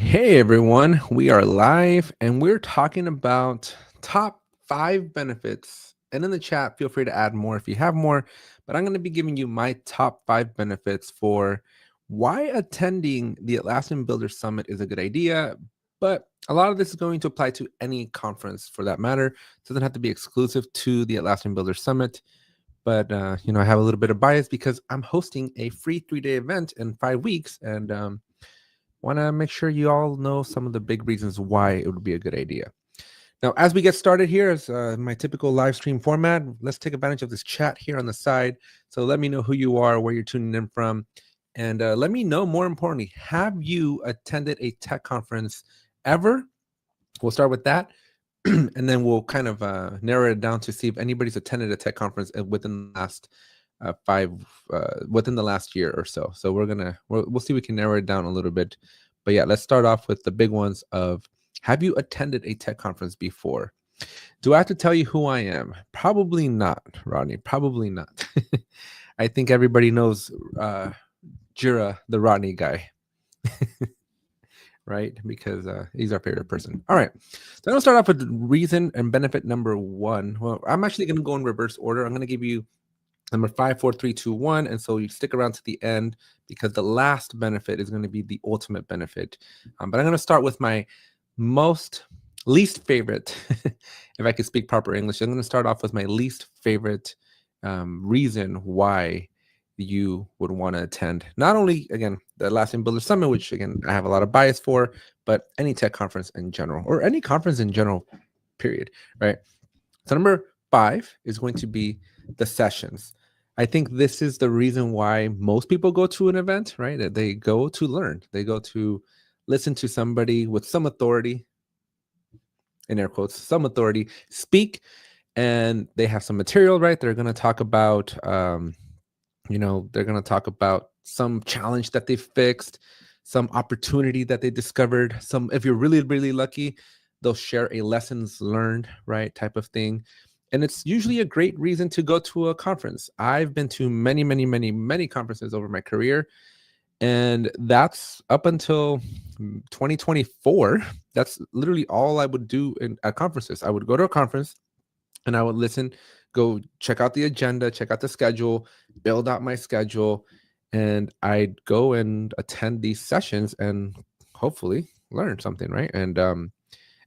Hey everyone, we are live and we're talking about top 5 benefits. And in the chat, feel free to add more if you have more. But I'm going to be giving you my top 5 benefits for why attending the Atlassian Builder Summit is a good idea. But a lot of this is going to apply to any conference for that matter. It doesn't have to be exclusive to the Atlassian Builder Summit. But I have a little bit of bias because I'm hosting a free 3-day event in 5 weeks, and want to make sure you all know some of the big reasons why it would be a good idea. Now, as we get started here, as my typical live stream format, let's take advantage of this chat here on the side. So let me know who you are, where you're tuning in from, and let me know, more importantly, have you attended a tech conference ever? We'll start with that, and then we'll kind of narrow it down to see if anybody's attended a tech conference within the last within the last year or so. So we'll see if we can narrow it down a little bit. But yeah, let's start off with the big ones of, have you attended a tech conference before? Do I have to tell you who I am? Probably not, Rodney. Probably not. I think everybody knows Jira, the Rodney guy. Right? Because he's our favorite person. All right. So I'm going to start off with reason and benefit number 1. Well, I'm actually going to go in reverse order. I'm going to give you number 5, 4, 3, 2, 1. And so you stick around to the end because the last benefit is going to be the ultimate benefit. But I'm going to start with my least favorite, if I could speak proper English. I'm going to start off with my least favorite reason why you would want to attend. Not only, again, the Atlassian Builder Summit, which, again, I have a lot of bias for, but any tech conference in general, or any conference in general, period, right? So number 5 is going to be the sessions. I think this is the reason why most people go to an event, right? That they go to learn. They go to listen to somebody with some authority, in air quotes, some authority, speak, and they have some material, right? They're going to talk about, they're going to talk about some challenge that they fixed, some opportunity that they discovered. If you're really, really lucky, they'll share a lessons learned, right, type of thing. And it's usually a great reason to go to a conference. I've been to many, many, many, many conferences over my career. And that's up until 2024. That's literally all I would do at conferences. I would go to a conference and I would listen, go check out the agenda, check out the schedule, build out my schedule, and I'd go and attend these sessions and hopefully learn something, right? And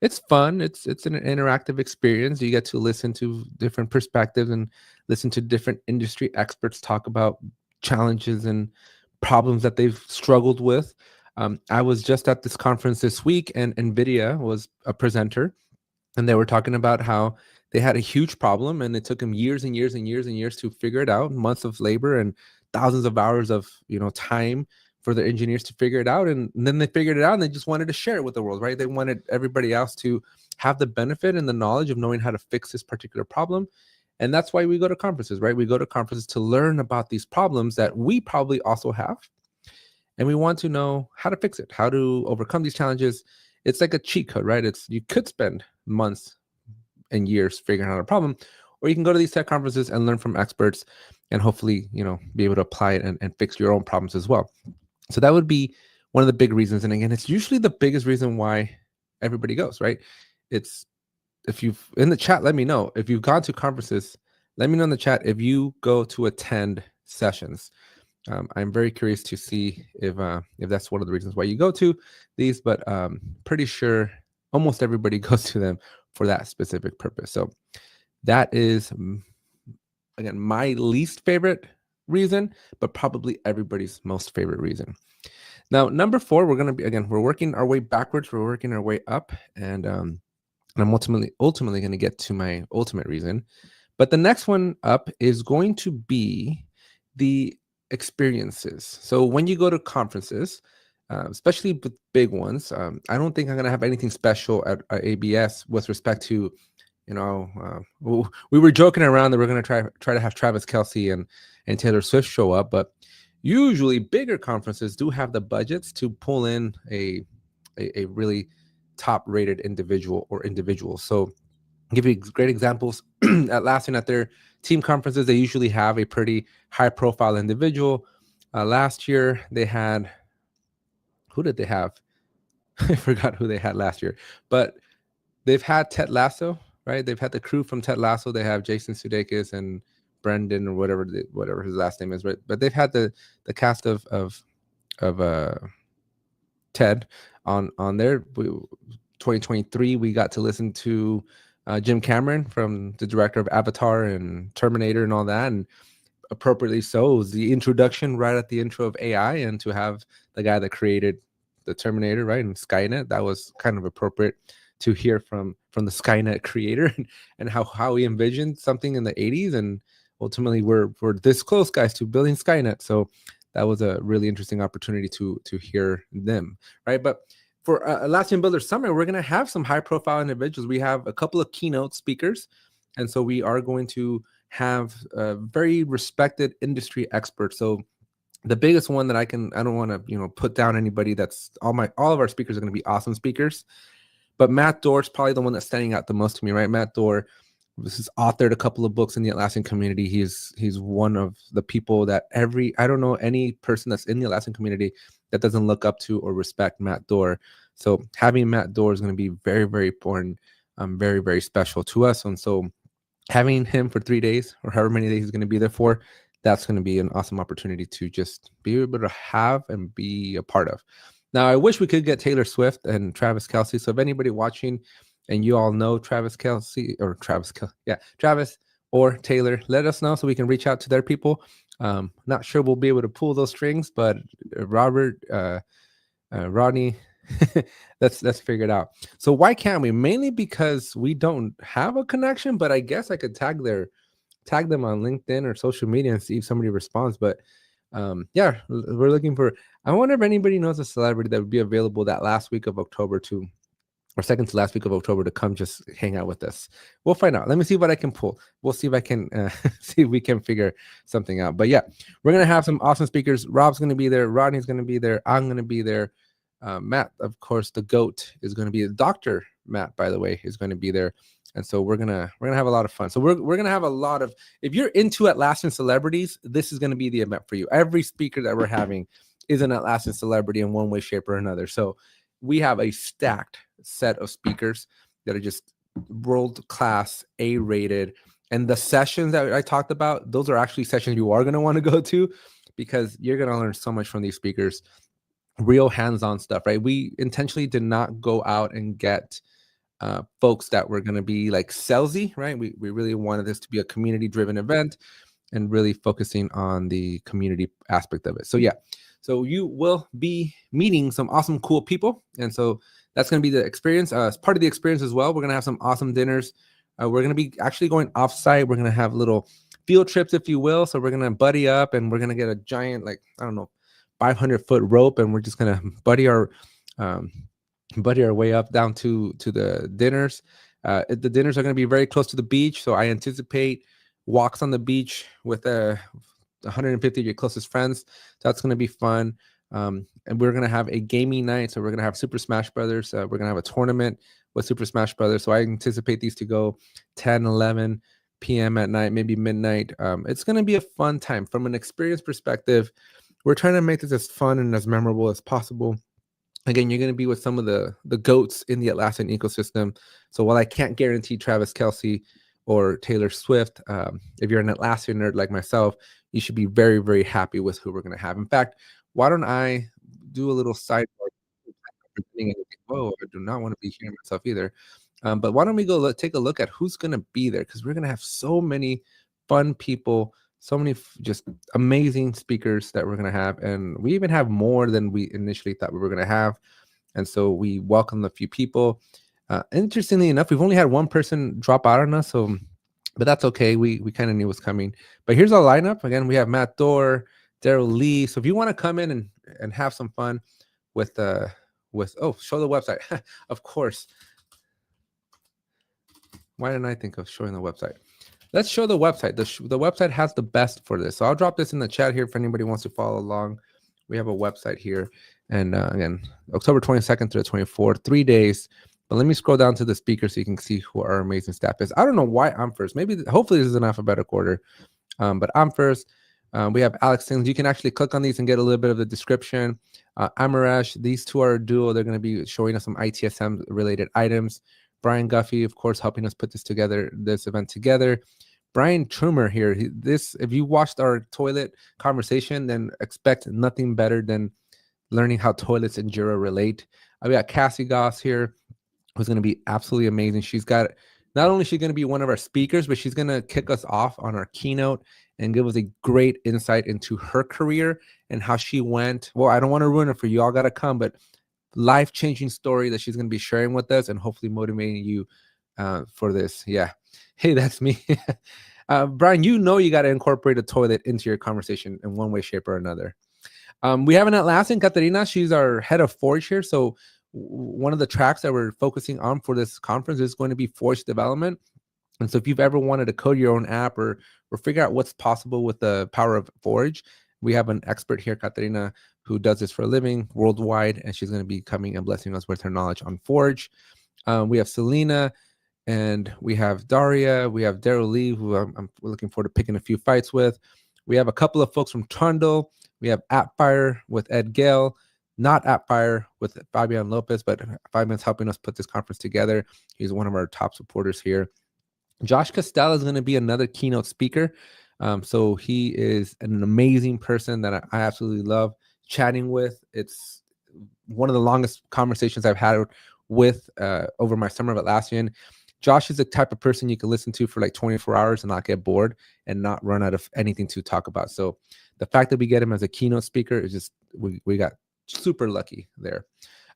it's fun. It's an interactive experience. You get to listen to different perspectives and listen to different industry experts talk about challenges and problems that they've struggled with. I was just at this conference this week, and NVIDIA was a presenter, and they were talking about how they had a huge problem, and it took them years and years and years and years to figure it out, months of labor and thousands of hours of time for the engineers to figure it out. And then they figured it out, and they just wanted to share it with the world, right? They wanted everybody else to have the benefit and the knowledge of knowing how to fix this particular problem. And that's why we go to conferences, right? We go to conferences to learn about these problems that we probably also have. And we want to know how to fix it, how to overcome these challenges. It's like a cheat code, right? You could spend months and years figuring out a problem, or you can go to these tech conferences and learn from experts and hopefully, be able to apply it and fix your own problems as well. So that would be one of the big reasons. And again, it's usually the biggest reason why everybody goes, right? If you've in the chat, let me know. If you've gone to conferences, let me know in the chat if you go to attend sessions. I'm very curious to see if that's one of the reasons why you go to these, but pretty sure almost everybody goes to them for that specific purpose. So that is, again, my least favorite reason, but probably everybody's most favorite reason. Now, number 4, we're working our way backwards. We're working our way up, and I'm ultimately going to get to my ultimate reason. But the next one up is going to be the experiences. So when you go to conferences, especially with big ones, I don't think I'm going to have anything special at ABS with respect to, we were joking around that we're going to try to have Travis Kelce and Taylor Swift show up, but usually bigger conferences do have the budgets to pull in a really top-rated individual or individuals. So I'll give you great examples. Atlassian, at their team conferences, they usually have a pretty high-profile individual. Last year, they had, who did they have? I forgot who they had last year, but they've had Ted Lasso, right? They've had the crew from Ted Lasso. They have Jason Sudeikis and Brendan or whatever his last name is, right? But they've had the cast of Ted on there. 2023, we got to listen to Jim Cameron, from the director of Avatar and Terminator and all that, and appropriately so. It was the introduction right at the intro of AI, and to have the guy that created the Terminator, right, and Skynet, that was kind of appropriate to hear from the Skynet creator, and how he envisioned something in the 80s, and ultimately we're this close, guys, to building Skynet. So that was a really interesting opportunity to hear them, right? But for Atlassian Builder Summit, we're going to have some high profile individuals. We have a couple of keynote speakers, and so we are going to have very respected industry experts. So the biggest one that I don't want to put down anybody. That's all of our speakers are going to be awesome speakers, but Matt Dorr is probably the one that's standing out the most to me, right? Matt Dorr, this has authored a couple of books in the Atlassian community. He's one of the people that I don't know any person that's in the Atlassian community that doesn't look up to or respect Matt Dorr. So having Matt Dorr is going to be very, very important, very, very special to us. And so having him for 3 days or however many days he's going to be there for, that's going to be an awesome opportunity to just be able to have and be a part of. Now, I wish we could get Taylor Swift and Travis Kelce. So if anybody watching and you all know Travis or Taylor, let us know so we can reach out to their people. Not sure we'll be able to pull those strings, but Robert, Rodney, let's figure it out. So why can't we? Mainly because we don't have a connection, but I guess I could tag them on LinkedIn or social media and see if somebody responds. But yeah, we're looking for, I wonder if anybody knows a celebrity that would be available that last week of October or second to last week of October to come just hang out with us. We'll find out. Let me see what I can pull. We'll see if I can see if we can figure something out. But yeah, we're going to have some awesome speakers. Rob's going to be there. Rodney's going to be there. I'm going to be there. Matt, of course, the GOAT is going to be Dr. Matt, by the way, is going to be there. And so we're gonna have a lot of fun. So we're gonna have a lot of, if you're into Atlassian celebrities, this is gonna be the event for you. Every speaker that we're having is an Atlassian celebrity in one way, shape, or another. So we have a stacked set of speakers that are just world class, A-rated. And the sessions that I talked about, those are actually sessions you are gonna want to go to, because you're gonna learn so much from these speakers. Real hands-on stuff, right? We intentionally did not go out and get folks that were going to be like salesy, right? We really wanted this to be a community-driven event and really focusing on the community aspect of it. So yeah, so you will be meeting some awesome, cool people, and so that's going to be the experience. As part of the experience as well, we're going to have some awesome dinners. We're going to be actually going offsite. We're going to have little field trips, if you will. So we're going to buddy up, and we're going to get a giant, like, I don't know, 500-foot rope, and we're just going to buddy our way up down to the dinners. The dinners are going to be very close to the beach, so I anticipate walks on the beach with 150 of your closest friends. So that's going to be fun. And we're going to have a gaming night, so we're going to have Super Smash Brothers. We're going to have a tournament with Super Smash Brothers, so I anticipate these to go 10, 11 p.m. at night, maybe midnight. It's going to be a fun time. From an experience perspective, we're trying to make this as fun and as memorable as possible. Again, you're going to be with some of the GOATs in the Atlassian ecosystem. So while I can't guarantee Travis Kelce or Taylor Swift, if you're an Atlassian nerd like myself, you should be very, very happy with who we're going to have. In fact, why don't I do a little sidebar? Whoa, I do not want to be hearing myself either. But why don't we go take a look at who's going to be there? Because we're going to have so many fun people, so many just amazing speakers that we're going to have. And we even have more than we initially thought we were going to have. And so we welcome a few people. Interestingly enough, we've only had one person drop out on us. But that's okay. We kind of knew what's coming. But here's our lineup. Again, we have Matt Dorr, Daryl Lee. So if you want to come in and have some fun with show the website. Of course. Why didn't I think of showing the website? Let's show the website. The website has the best for this. So I'll drop this in the chat here if anybody wants to follow along. We have a website here. And again, October 22nd to the 24th, 3 days. But let me scroll down to the speaker so you can see who our amazing staff is. I don't know why I'm first. Hopefully this is an alphabetical order. But I'm first. We have Alex Sims. You can actually click on these and get a little bit of the description. Amaresh, these two are a duo. They're going to be showing us some ITSM related items. Brian Guffey, of course, helping us put this event together. Brian Trumer here. If you watched our toilet conversation, then expect nothing better than learning how toilets and Jira relate. We got Cassie Goss here, who's going to be absolutely amazing. Not only is she going to be one of our speakers, but she's going to kick us off on our keynote and give us a great insight into her career and how she went. Well, I don't want to ruin it for you. All got to come, but life-changing story that she's going to be sharing with us and hopefully motivating you for this. Yeah. Hey, that's me. Brian, you got to incorporate a toilet into your conversation in one way, shape, or another. We have an Atlassian, Katerina. She's our head of Forge here. So one of the tracks that we're focusing on for this conference is going to be Forge development. And so if you've ever wanted to code your own app or figure out what's possible with the power of Forge, we have an expert here, Katerina, who does this for a living worldwide, and she's going to be coming and blessing us with her knowledge on Forge. We have Selena, and we have Daria. We have Daryl Lee, who I'm looking forward to picking a few fights with. We have a couple of folks from Trundle. We have AppFire with Ed Gale, not AppFire with Fabian Lopez, but Fabian's helping us put this conference together. He's one of our top supporters here. Josh Costello is going to be another keynote speaker. So he is an amazing person that I absolutely love chatting with. It's one of the longest conversations I've had with over my summer of Atlassian. Josh is the type of person you can listen to for like 24 hours and not get bored and not run out of anything to talk about. So the fact that we get him as a keynote speaker is just, we got super lucky there.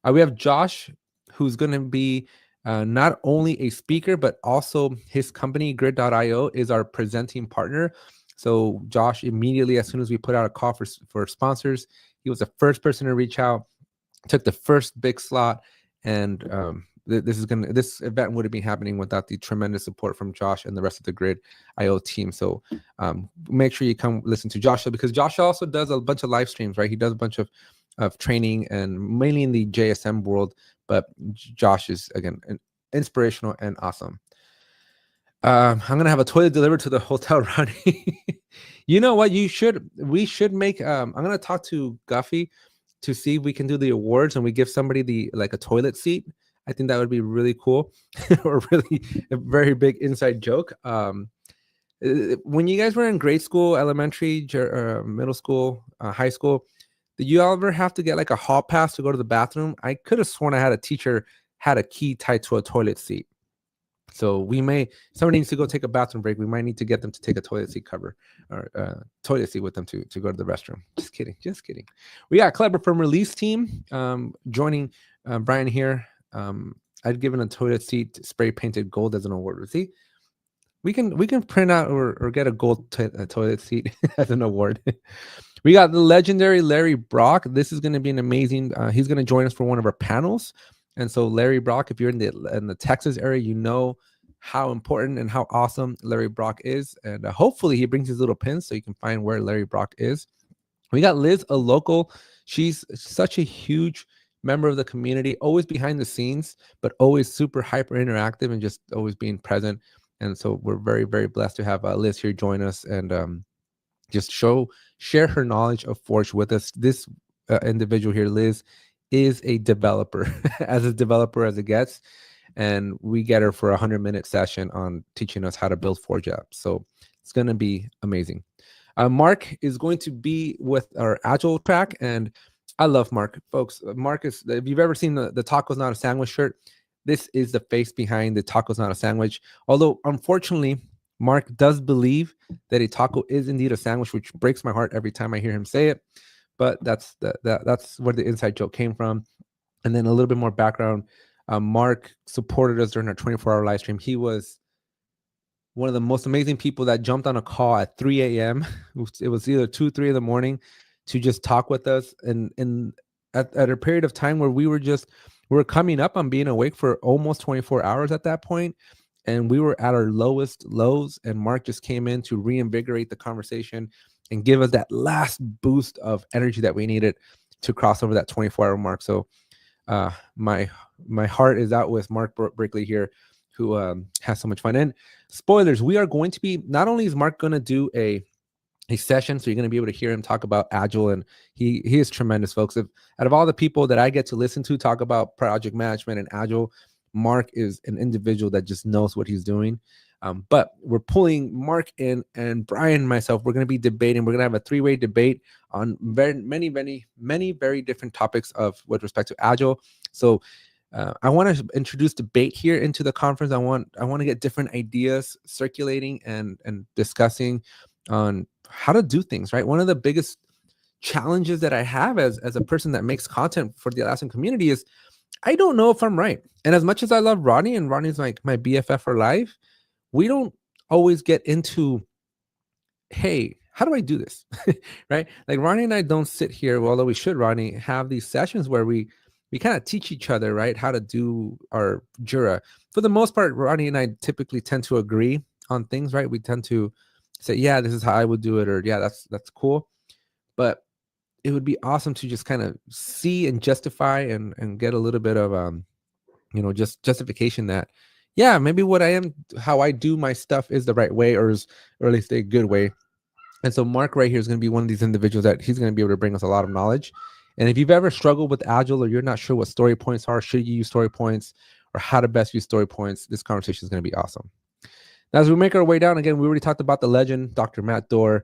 We have Josh, who's going to be not only a speaker, but also his company, Grid.io, is our presenting partner. So Josh, immediately, as soon as we put out a call for sponsors, he was the first person to reach out, took the first big slot, and this event wouldn't be happening without the tremendous support from Josh and the rest of the Grid.io team. So make sure you come listen to Josh, because Josh also does a bunch of live streams, right? He does a bunch of training, and mainly in the JSM world, but Josh is, again, inspirational and awesome. I'm gonna have a toilet delivered to the hotel, Ronnie. You know what? We should make. I'm gonna talk to Guffey to see if we can do the awards and we give somebody a toilet seat. I think that would be really cool, or really a very big inside joke. When you guys were in grade school, elementary, middle school, high school, did you ever have to get like a hall pass to go to the bathroom? I could have sworn I had a teacher had a key tied to a toilet seat. So somebody needs to go take a bathroom break. We might need to get them to take a toilet seat cover or toilet seat with them to go to the restroom. Just kidding. We got Clever from Release Team joining Brian here. I'd given a toilet seat spray painted gold as an award. See, we can print out or get a gold toilet seat as an award. We got the legendary Larry Brock. This is going to be an amazing. He's going to join us for one of our panels. And so Larry Brock, if you're in the Texas area, you know how important and how awesome Larry Brock is. And hopefully he brings his little pins so you can find where Larry Brock is. We got Liz, a local. She's such a huge member of the community, always behind the scenes, but always super hyper interactive and just always being present. And so we're very, very blessed to have Liz here join us and just share her knowledge of Forge with us. This individual here, Liz, is a developer, as a developer as it gets, and we get her for a 100-minute session on teaching us how to build Forge apps. So it's going to be amazing. Mark is going to be with our Agile track, and I love Mark, folks. Mark is, if you've ever seen the Tacos Not a Sandwich shirt, this is the face behind the Tacos Not a Sandwich. Although, unfortunately, Mark does believe that a taco is indeed a sandwich, which breaks my heart every time I hear him say it. But that's where the inside joke came from. And then a little bit more background. Mark supported us during our 24-hour live stream. He was one of the most amazing people that jumped on a call at 3 a.m. It was either 2, 3 in the morning to just talk with us. And at a period of time where we were coming up on being awake for almost 24 hours at that point. And we were at our lowest lows. And Mark just came in to reinvigorate the conversation and give us that last boost of energy that we needed to cross over that 24-hour mark. So my heart is out with Mark Brickley here, who has so much fun. And spoilers, we are going to be, not only is Mark going to do a session. So you're going to be able to hear him talk about Agile, and he is tremendous, folks. If out of all the people that I get to listen to talk about project management and Agile, Mark is an individual that just knows what he's doing. But we're pulling Mark in, and Brian and myself, we're going to be debating. We're going to have a 3-way debate on many very different topics of with respect to Agile. So I want to introduce debate here into the conference. I want to get different ideas circulating and discussing on how to do things right. One of the biggest challenges that I have as a person that makes content for the Atlassian community is I don't know if I'm right. And as much as I love Ronnie, and Ronnie's like my BFF for life, we don't always get into, hey, how do I do this? Right? Like Ronnie and I don't sit here, although we should, Ronnie, have these sessions where we kind of teach each other, right, how to do our Jira. For the most part, Ronnie and I typically tend to agree on things, right? We tend to say, yeah, this is how I would do it, or yeah, that's cool. But it would be awesome to just kind of see and justify and get a little bit of just justification that, yeah, maybe how I do my stuff is the right way, or at least a good way. And so Mark right here is going to be one of these individuals that he's going to be able to bring us a lot of knowledge. And if you've ever struggled with Agile, or you're not sure what story points are, should you use story points, or how to best use story points, this conversation is going to be awesome. Now, as we make our way down, again, we already talked about the legend, Dr. Matt Dorr.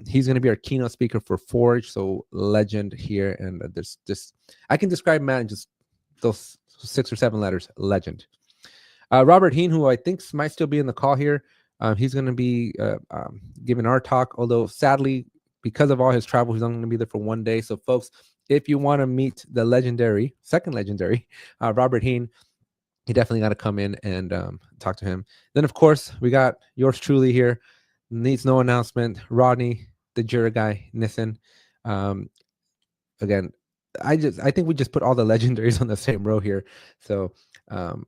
He's going to be our keynote speaker for Forge, so legend here. And there's just, I can describe Matt in just those 6 or 7 letters, legend. Robert Heen, who I think might still be in the call here, he's going to be giving our talk, although sadly, because of all his travel, he's only going to be there for 1 day. So folks, if you want to meet the second legendary, Robert Heen, you definitely got to come in and talk to him. Then, of course, we got yours truly here. Needs no announcement. Rodney, the Jira guy, Nissen. Again, I think we just put all the legendaries on the same row here. So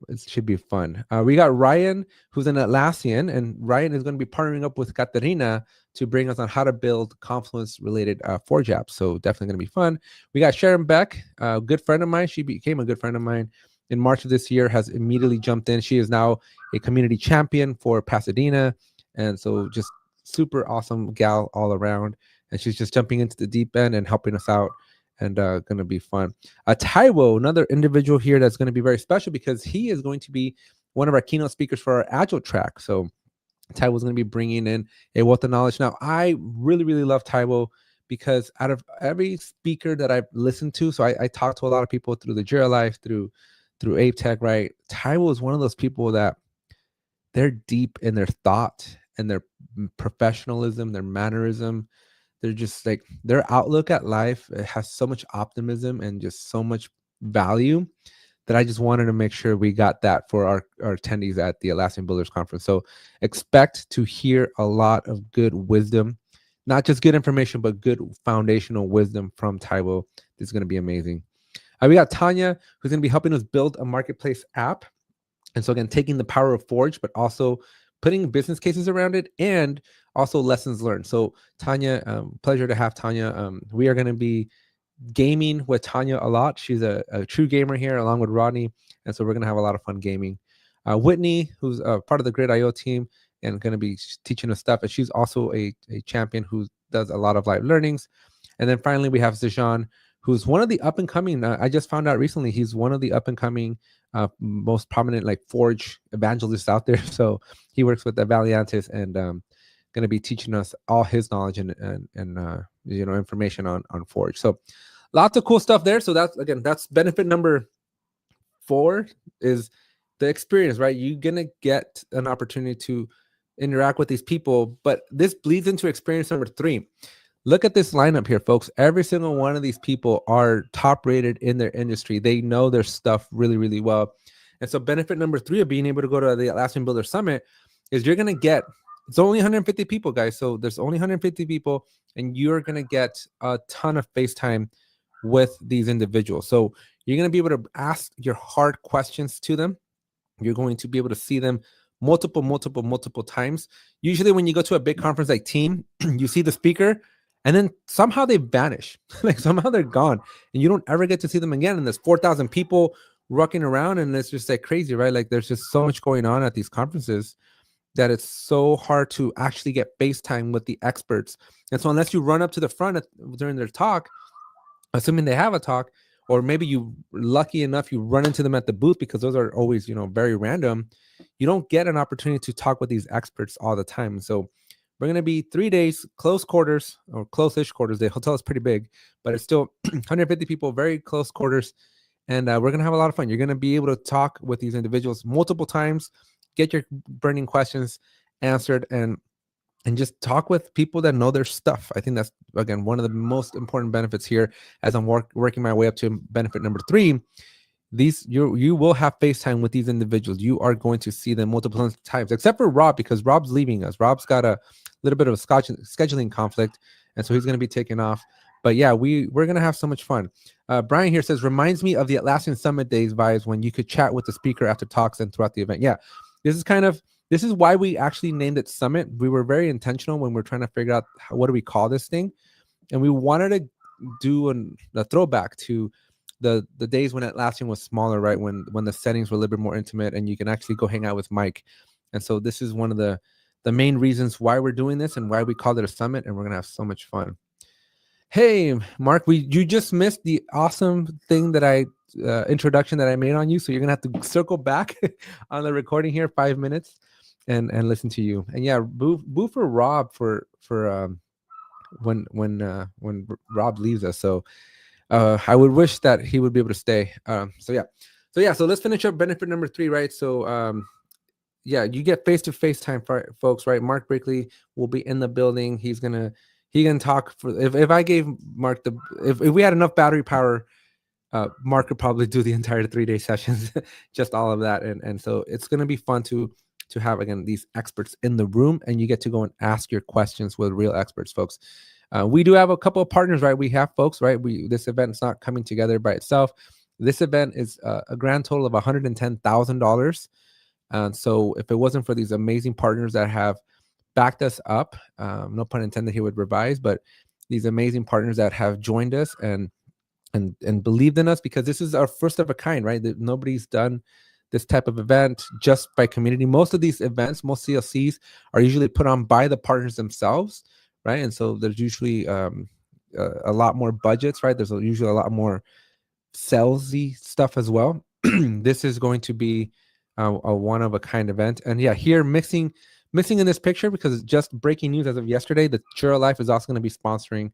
it should be fun. We got Ryan, who's an Atlassian, and Ryan is going to be partnering up with Katerina to bring us on how to build Confluence-related Forge apps. So definitely going to be fun. We got Sharon Beck, a good friend of mine. She became a good friend of mine in March of this year, has immediately jumped in. She is now a community champion for Pasadena. And so just super awesome gal all around. And she's just jumping into the deep end and helping us out, and going to be fun. Taiwo, another individual here that's going to be very special because he is going to be one of our keynote speakers for our Agile track. So Taiwo is going to be bringing in a wealth of knowledge. Now, I really, really love Taiwo because out of every speaker that I've listened to, so I talked to a lot of people through the Jira Life, through Ape Tech, right? Taiwo is one of those people that they're deep in their thought and their professionalism, their mannerism. They're just like, their outlook at life, it has so much optimism and just so much value that I just wanted to make sure we got that for our attendees at the Atlassian Builders Conference. So expect to hear a lot of good wisdom, not just good information, but good foundational wisdom from Taiwo. This is going to be amazing. We got Tanya, who's going to be helping us build a marketplace app. And so again, taking the power of Forge, but also putting business cases around it and also lessons learned. So Tanya, pleasure to have Tanya. We are going to be gaming with Tanya a lot. She's a true gamer here along with Rodney. And so we're going to have a lot of fun gaming. Whitney, who's part of the Grid.io team and going to be teaching us stuff. And she's also a champion who does a lot of live learnings. And then finally, we have Zijan, who's one of the up and coming, I just found out recently, he's one of the up and coming most prominent like Forge evangelists out there. So he works with the Valiantis and going to be teaching us all his knowledge and information on Forge. So lots of cool stuff there. So that's benefit number 4 is the experience, right? You're going to get an opportunity to interact with these people, but this bleeds into experience number 3. Look at this lineup here, folks. Every single one of these people are top rated in their industry. They know their stuff really, really well. And so benefit number 3 of being able to go to the Atlassian Builder Summit is you're going to get, it's only 150 people, guys. So there's only 150 people, and you're going to get a ton of face time with these individuals. So you're going to be able to ask your hard questions to them. You're going to be able to see them multiple times. Usually when you go to a big conference like Team, you see the speaker, and then somehow they vanish. Like somehow they're gone and you don't ever get to see them again. And there's 4,000 people rocking around and it's just like crazy, right? Like there's just so much going on at these conferences that it's so hard to actually get FaceTime with the experts. And so unless you run up to the front during their talk, assuming they have a talk, or maybe you lucky enough you run into them at the booth, because those are always, very random, you don't get an opportunity to talk with these experts all the time. So we're going to be 3 days, close quarters or close-ish quarters. The hotel is pretty big, but it's still 150 people, very close quarters. And we're going to have a lot of fun. You're going to be able to talk with these individuals multiple times, get your burning questions answered, and just talk with people that know their stuff. I think that's, again, one of the most important benefits here as I'm working my way up to benefit number 3. You will have FaceTime with these individuals. You are going to see them multiple times, except for Rob, because Rob's leaving us. Rob's got a little bit of a scheduling conflict, and so he's going to be taking off. But yeah, we're going to have so much fun. Brian here says, reminds me of the Atlassian Summit days vibes when you could chat with the speaker after talks and throughout the event. Yeah, this is why we actually named it Summit. We were very intentional when we're trying to figure out what do we call this thing, and we wanted to do a throwback to the days when Atlassian was smaller, right? When the settings were a little bit more intimate and you can actually go hang out with Mike. And so this is one of the main reasons why we're doing this and why we called it a summit, and we're gonna have so much fun. Hey, Mark, you just missed the awesome thing that I introduction that I made on you. So you're gonna have to circle back on the recording here 5 minutes and listen to you. And yeah, boo for Rob for when Rob leaves us. So I would wish that he would be able to stay. So let's finish up benefit number 3, right? So you get face-to-face time, folks, right? Mark Brickley will be in the building. He can talk for, if I gave Mark if we had enough battery power, Mark could probably do the entire 3-day sessions, just all of that. And so it's going to be fun to have, again, these experts in the room, and you get to go and ask your questions with real experts, folks. We do have a couple of partners, right? We have folks, right? This event is not coming together by itself. This event is a grand total of $110,000. So if it wasn't for these amazing partners that have backed us up, no pun intended here with Revise, but these amazing partners that have joined us and believed in us, because this is our first of a kind, right? That nobody's done this type of event just by community. Most of these events, most CLCs are usually put on by the partners themselves, right? And so there's usually a lot more budgets, right? There's usually a lot more salesy stuff as well. This is going to be a one-of-a-kind event. And yeah, here missing in this picture, because it's just breaking news as of yesterday, the Jura Life is also going to be sponsoring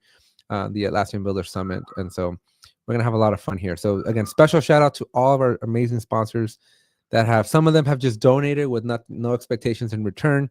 the Atlassian Builder Summit. And so we're going to have a lot of fun here. So again, special shout out to all of our amazing sponsors that some of them have just donated with no expectations in return.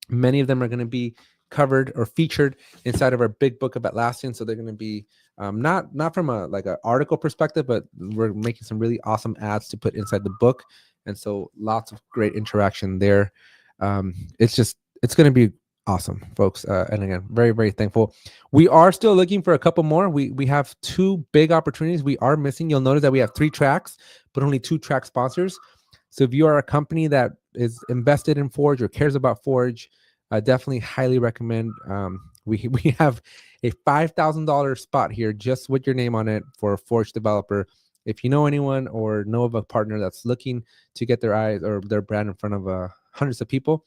Many of them are going to be covered or featured inside of our big book of Atlassian. So they're going to be not from a like an article perspective, but we're making some really awesome ads to put inside the book. And so lots of great interaction there. It's going to be awesome, folks. And again, very, very thankful. We are still looking for a couple more. We have 2 big opportunities we are missing. You'll notice that we have 3 tracks, but only 2 track sponsors. So if you are a company that is invested in Forge or cares about Forge, I definitely highly recommend. We have a $5,000 spot here just with your name on it for a Forge developer. If you know anyone or know of a partner that's looking to get their eyes or their brand in front of hundreds of people,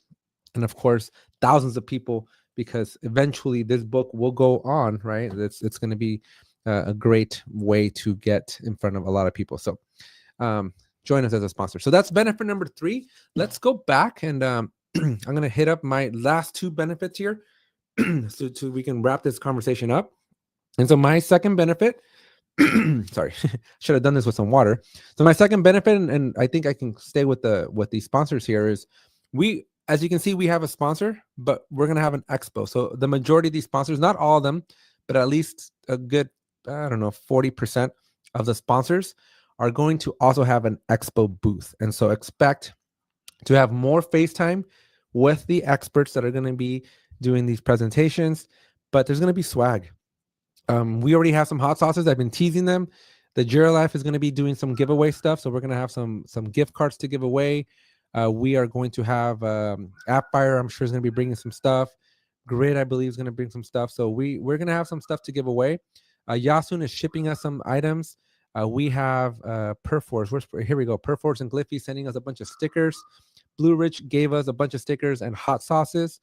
and of course thousands of people, because eventually this book will go on, right? It's going to be a great way to get in front of a lot of people. So join us as a sponsor. So that's benefit number 3. Let's go back and I'm going to hit up my last 2 benefits here so we can wrap this conversation up. And so my second benefit, sorry, should have done this with some water. So my second benefit, and I think I can stay with the sponsors here, is as you can see, we have a sponsor, but we're going to have an expo. So the majority of these sponsors, not all of them, but at least a good, 40% of the sponsors are going to also have an expo booth. And so expect to have more FaceTime with the experts that are going to be doing these presentations, but there's going to be swag. We already have some hot sauces. I've been teasing them. The Jira Life is going to be doing some giveaway stuff. So we're going to have some gift cards to give away. We are going to have AppFire, I'm sure, is going to be bringing some stuff. Grid, I believe, is going to bring some stuff. So we're going to have some stuff to give away. Yasun is shipping us some items. We have Perforce. Here we go. Perforce and Gliffy sending us a bunch of stickers. Blue Ridge gave us a bunch of stickers and hot sauces.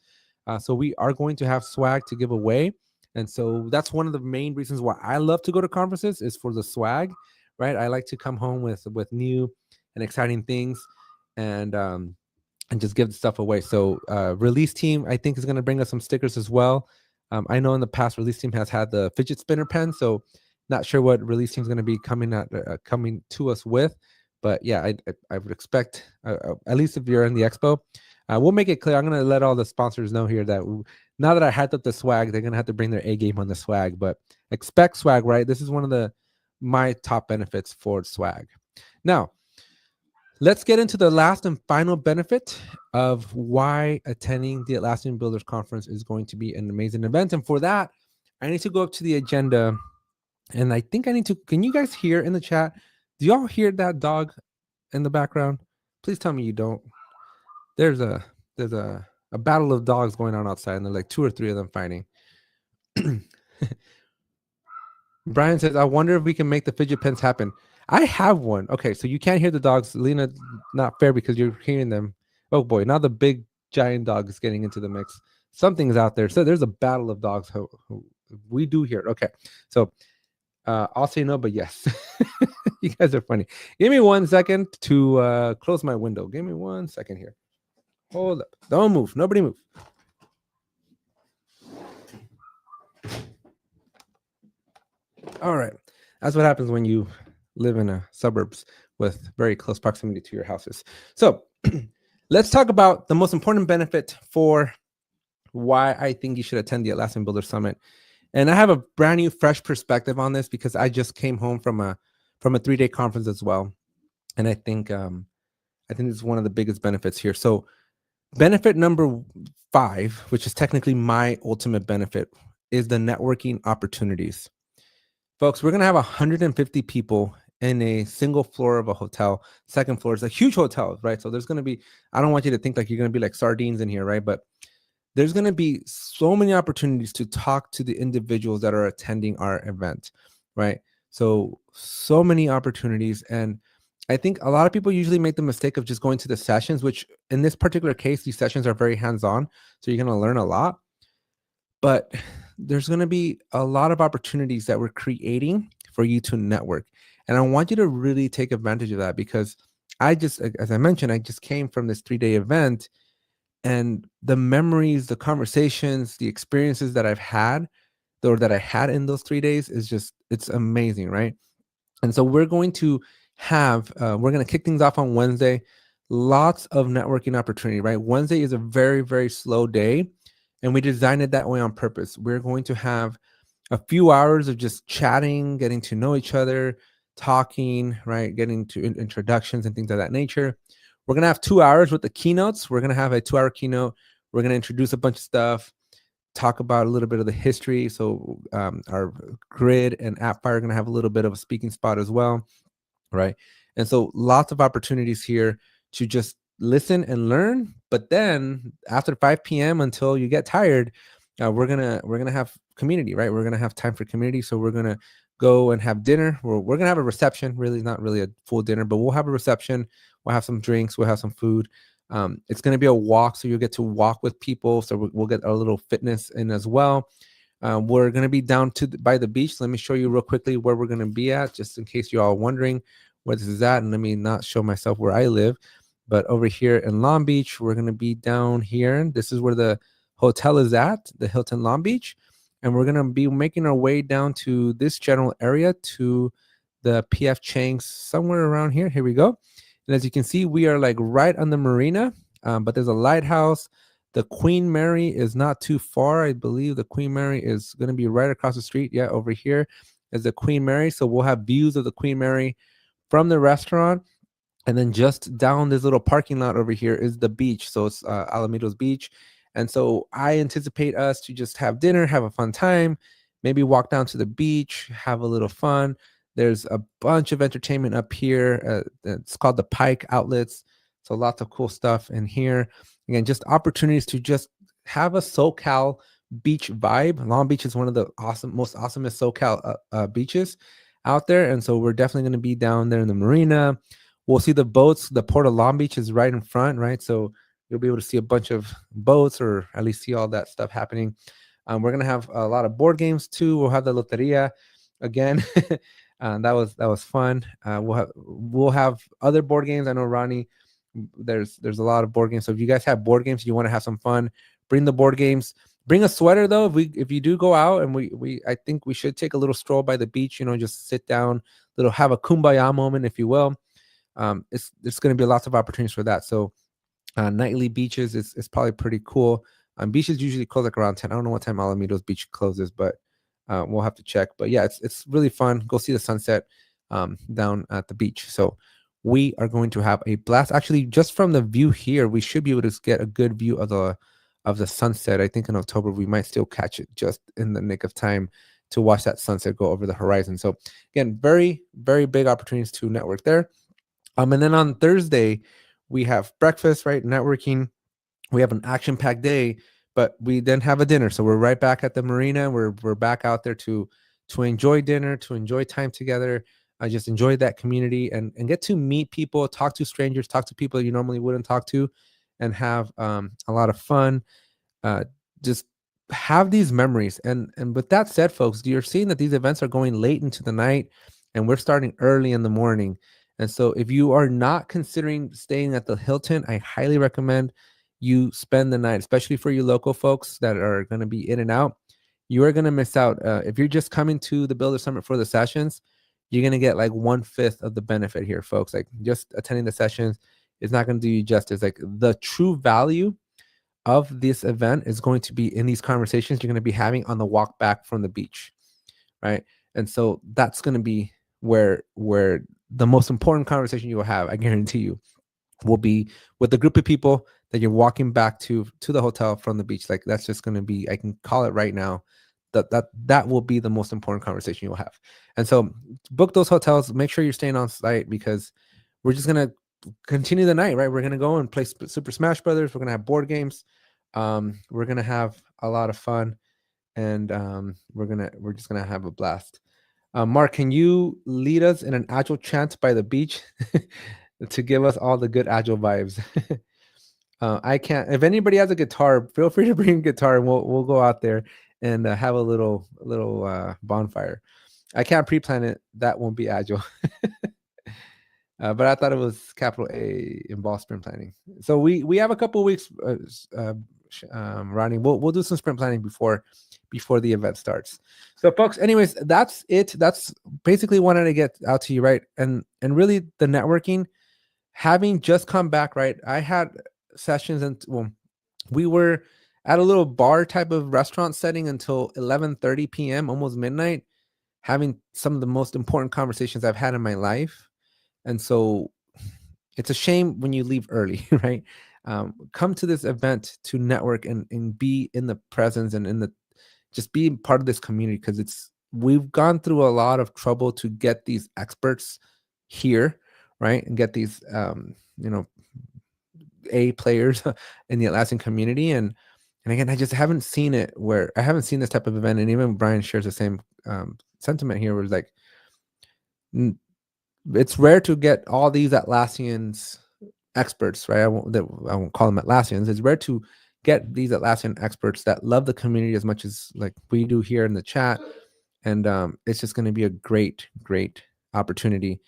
So we are going to have swag to give away. And so that's one of the main reasons why I love to go to conferences is for the swag, right? I like to come home with new and exciting things and just give the stuff away. So release team, I think, is going to bring us some stickers as well. I know in the past release team has had the fidget spinner pen, so not sure what release team is going to be coming to us with. But yeah, I would expect at least if you're in the expo, we'll make it clear. I'm going to let all the sponsors know here that now that I hyped up the swag, they're going to have to bring their A game on the swag. But expect swag, right? This is one of my top benefits for swag. Now, let's get into the last and final benefit of why attending the Atlassian Builders Conference is going to be an amazing event. And for that, I need to go up to the agenda. And I think I need to, can you guys hear in the chat? Do y'all hear that dog in the background? Please tell me you don't. There's a battle of dogs going on outside, and there's like 2 or 3 of them fighting. Brian says, I wonder if we can make the fidget pens happen. I have one. Okay, so you can't hear the dogs. Lena, not fair because you're hearing them. Oh boy, now the big giant dog is getting into the mix. Something's out there. So there's a battle of dogs. Who we do hear. Okay, so I'll say no, but yes. You guys are funny. Give me 1 second to close my window. Give me 1 second here. Hold up. Don't move. Nobody move. All right. That's what happens when you live in a suburbs with very close proximity to your houses. So let's talk about the most important benefit for why I think you should attend the Atlassian Builder Summit. And I have a brand new, fresh perspective on this because I just came home from a 3-day conference as well. And I think this is one of the biggest benefits here. So benefit number 5, which is technically my ultimate benefit, is the networking opportunities. Folks, we're going to have 150 people in a single floor of a hotel. Second floor is a huge hotel, right? So there's going to be, I don't want you to think like you're going to be like sardines in here, right? But there's going to be so many opportunities to talk to the individuals that are attending our event, right? So many opportunities. And I think a lot of people usually make the mistake of just going to the sessions, which in this particular case, these sessions are very hands-on. So you're going to learn a lot. But there's going to be a lot of opportunities that we're creating for you to network. And I want you to really take advantage of that because as I mentioned, I just came from this 3-day event, and the memories, the conversations, the experiences that I've had or that I had in those 3 days is just, it's amazing, right? And so we're going to kick things off on Wednesday. Lots of networking opportunity, right? Wednesday is a very, very slow day. And we designed it that way on purpose. We're going to have a few hours of just chatting, getting to know each other, talking, right? Getting to introductions and things of that nature. We're going to have 2 hours with the keynotes. We're going to have a 2-hour keynote. We're going to introduce a bunch of stuff, talk about a little bit of the history. So our Grid and AppFire are going to have a little bit of a speaking spot as well, right? And so lots of opportunities here to just listen and learn. But then after 5 p.m. until you get tired, we're gonna have community, right? We're gonna have time for community. So we're gonna go and have dinner. We're gonna have a reception. Really, not really a full dinner, but we'll have a reception. We'll have some drinks. We'll have some food. It's gonna be a walk, so you'll get to walk with people. So we'll get a little fitness in as well. We're gonna be down by the beach. Let me show you real quickly where we're gonna be at, just in case you're all wondering where this is at. And let me not show myself where I live. But over here in Long Beach, we're going to be down here. This is where the hotel is at, the Hilton Long Beach. And we're going to be making our way down to this general area to the PF Chang's somewhere around here. Here we go. And as you can see, we are like right on the marina, but there's a lighthouse. The Queen Mary is not too far. I believe the Queen Mary is going to be right across the street. Yeah, over here is the Queen Mary. So we'll have views of the Queen Mary from the restaurant. And then just down this little parking lot over here is the beach. So it's Alamitos Beach. And so I anticipate us to just have dinner, have a fun time, maybe walk down to the beach, have a little fun. There's a bunch of entertainment up here. It's called the Pike Outlets. So lots of cool stuff in here. Again, just opportunities to just have a SoCal beach vibe. Long Beach is one of the most awesomest SoCal beaches out there. And so we're definitely going to be down there in the marina. We'll see the boats. The Port of Long Beach is right in front, right? So you'll be able to see a bunch of boats, or at least see all that stuff happening. We're gonna have a lot of board games too. We'll have the loteria again. That was fun. We'll have other board games. I know Ronnie. There's a lot of board games. So if you guys have board games, you want to have some fun, bring the board games. Bring a sweater though. If you do go out, and I think we should take a little stroll by the beach. Just sit down, have a kumbaya moment, if you will. It's going to be lots of opportunities for that. So nightly beaches is probably pretty cool. Beaches usually close like around 10. I don't know what time Alamitos Beach closes, but we'll have to check. But yeah, it's really fun. Go see the sunset down at the beach. So we are going to have a blast. Actually, just from the view here, we should be able to get a good view of the sunset. I think in October we might still catch it just in the nick of time to watch that sunset go over the horizon. So again, very, very big opportunities to network there. And then on Thursday, we have breakfast, right? Networking. We have an action-packed day, but we then have a dinner. So we're right back at the marina. We're back out there to enjoy dinner, to enjoy time together. I just enjoy that community and get to meet people, talk to strangers, talk to people you normally wouldn't talk to, and have a lot of fun. Just have these memories. And with that said, folks, you're seeing that these events are going late into the night, and we're starting early in the morning. And so if you are not considering staying at the Hilton, I highly recommend you spend the night, especially for you local folks that are going to be in and out. You are going to miss out. If you're just coming to the Builder Summit for the sessions, you're going to get like 1/5 of the benefit here, folks. Like just attending the sessions is not going to do you justice. Like the true value of this event is going to be in these conversations you're going to be having on the walk back from the beach, right? And so that's going to be where the most important conversation you will have, I guarantee you, will be with the group of people that you're walking back to the hotel from the beach. Like that's just going to be, I can call it right now, that will be the most important conversation you'll have. And so book those hotels, make sure you're staying on site, because we're just going to continue the night, right? We're going to go and play Super Smash Brothers. We're going to have board games. We're going to have a lot of fun, and we're just going to have a blast. Mark, can you lead us in an agile chant by the beach to give us all the good agile vibes? I can't. If anybody has a guitar, feel free to bring a guitar, and we'll go out there and have a little bonfire. I can't pre-plan it. That won't be agile. But I thought it was capital A in ball sprint planning. So we have a couple of weeks, Ronnie. We'll do some sprint planning before the event starts. So folks, anyways, that's it. That's basically wanted to get out to you, right? And really the networking, having just come back, right? I had sessions, and we were at a little bar type of restaurant setting until 11:30 p.m., almost midnight, having some of the most important conversations I've had in my life. And so it's a shame when you leave early, right? Come to this event to network and be in the presence and in the just be part of this community, because we've gone through a lot of trouble to get these experts here, right? And get these A players in the Atlassian community. And again, I just haven't seen it where I haven't seen this type of event. And even Brian shares the same sentiment here, where it's like, it's rare to get all these Atlassians experts, right? I won't call them Atlassians. It's rare to get these Atlassian experts that love the community as much as like we do here in the chat. And it's just going to be a great opportunity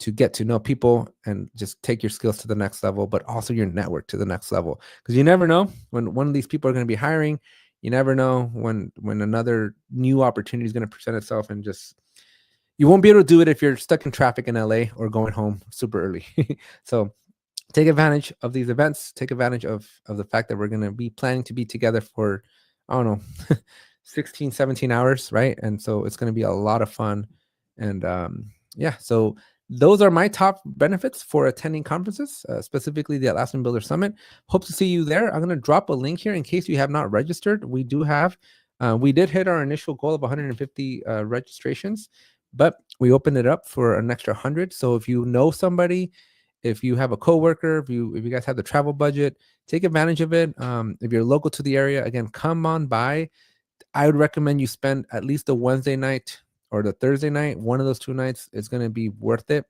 to get to know people and just take your skills to the next level, but also your network to the next level. Because you never know when one of these people are going to be hiring. You never know when another new opportunity is going to present itself, and just you won't be able to do it if you're stuck in traffic in LA or going home super early. So take advantage of these events. Take advantage of the fact that we're going to be planning to be together for, I don't know, 16, 17 hours, right? And so it's going to be a lot of fun. And yeah, so those are my top benefits for attending conferences, specifically the Atlassian Builder Summit. Hope to see you there. I'm going to drop a link here in case you have not registered. We do have, we did hit our initial goal of 150 registrations, but we opened it up for an extra 100. So if you know somebody, if you have a coworker, if you guys have the travel budget, take advantage of it. If you're local to the area, again, come on by. I would recommend you spend at least the Wednesday night or the Thursday night. One of those two nights is going to be worth it.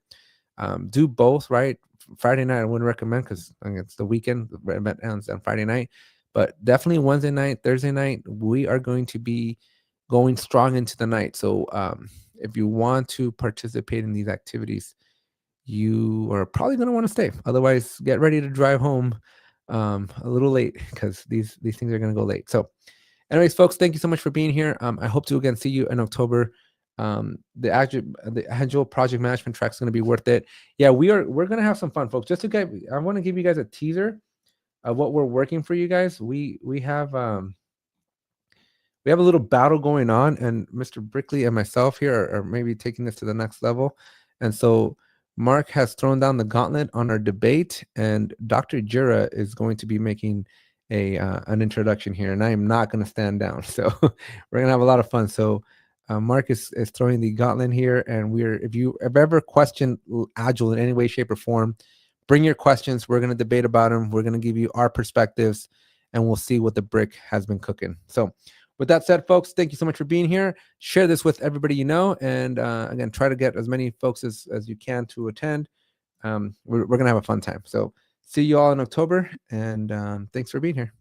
Do both, right? Friday night I wouldn't recommend because it's the weekend. The event ends on Friday night, but definitely Wednesday night, Thursday night, we are going to be going strong into the night. So if you want to participate in these activities, you are probably going to want to stay. Otherwise, get ready to drive home a little late because these things are going to go late. So anyways, folks, thank you so much for being here. I hope to again see you in October. The Agile project management track is going to be worth it. Yeah, we're going to have some fun, folks. Just to get, I want to give you guys a teaser of what we're working for you guys. We have a little battle going on, and Mr. Brickley and myself here are maybe taking this to the next level. And so Mark has thrown down the gauntlet on our debate, and Dr. Jura is going to be making an introduction here, and I am not going to stand down. So we're gonna have a lot of fun. So Mark is throwing the gauntlet here, and if you have ever questioned Agile in any way, shape, or form, bring your questions. We're gonna debate about them. We're gonna give you our perspectives, and we'll see what the brick has been cooking. So with that said, folks, thank you so much for being here. Share this with everybody you know, and again, try to get as many folks as you can to attend. We're gonna have a fun time. So see you all in October, and thanks for being here.